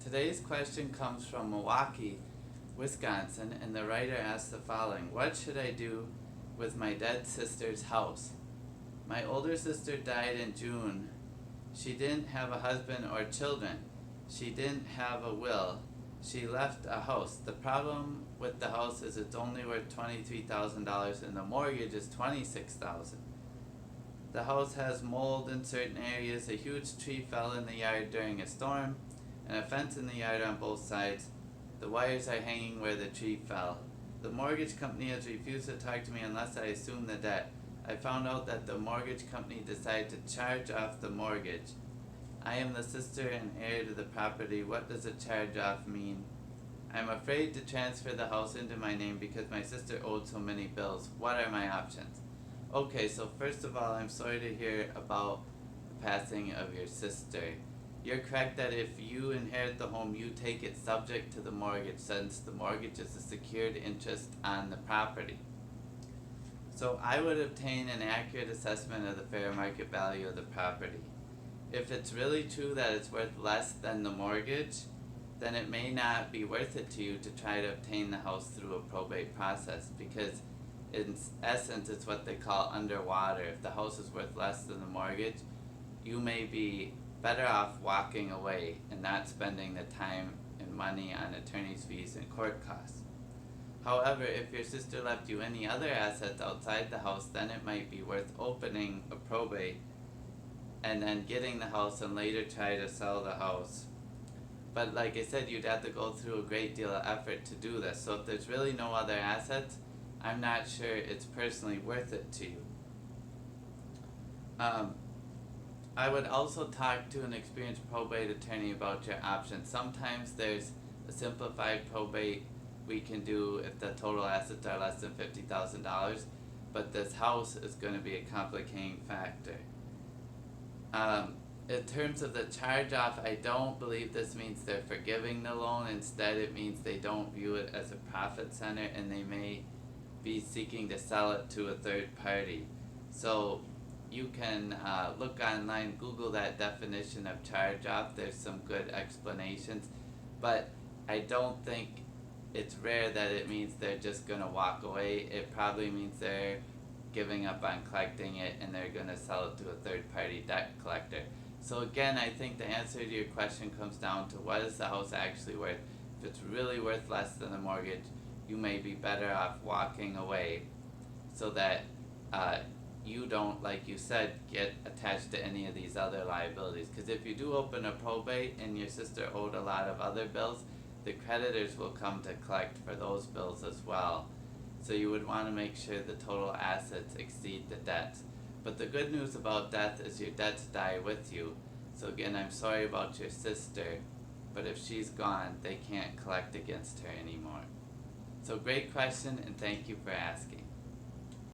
Today's question comes from Milwaukee, Wisconsin, and the writer asks the following: What should I do with my dead sister's house? My older sister died in June. She didn't have a husband or children. She didn't have a will. She left a house. The problem with the house is it's only worth $23,000 and the mortgage is $26,000. The house has mold in certain areas, a huge tree fell in the yard during a storm, and a fence in the yard on both sides. The wires are hanging where the tree fell. The mortgage company has refused to talk to me unless I assume the debt. I found out that the mortgage company decided to charge off the mortgage. I am the sister and heir to the property. What does a charge off mean? I'm afraid to transfer the house into my name because my sister owed so many bills. What are my options? Okay, so first of all, I'm sorry to hear about the passing of your sister. You're correct that if you inherit the home, you take it subject to the mortgage, since the mortgage is a secured interest on the property. So I would obtain an accurate assessment of the fair market value of the property. If it's really true that it's worth less than the mortgage, then it may not be worth it to you to try to obtain the house through a probate process, because in essence it's what they call underwater. If the house is worth less than the mortgage, you may be better off walking away and not spending the time and money on attorney's fees and court costs. However, if your sister left you any other assets outside the house, then it might be worth opening a probate and then getting the house and later try to sell the house. But like I said, you'd have to go through a great deal of effort to do this. So if there's really no other assets, I'm not sure it's personally worth it to you. I would also talk to an experienced probate attorney about your options. Sometimes there's a simplified probate we can do if the total assets are less than $50,000, but this house is going to be a complicating factor. In terms of the charge-off, I don't believe this means they're forgiving the loan. Instead, it means they don't view it as a profit center and they may be seeking to sell it to a third party. So you can look online, Google that definition of charge-off. There's some good explanations, but I don't think it's rare that it means they're just going to walk away. It probably means they're giving up on collecting it and they're going to sell it to a third-party debt collector. So again, I think the answer to your question comes down to what is the house actually worth. If it's really worth less than the mortgage, you may be better off walking away so that you don't, like you said, get attached to any of these other liabilities. Because if you do open a probate and your sister owed a lot of other bills, the creditors will come to collect for those bills as well. So you would want to make sure the total assets exceed the debts. But the good news about death is your debts die with you. So again, I'm sorry about your sister, but if she's gone, they can't collect against her anymore. So great question, and thank you for asking.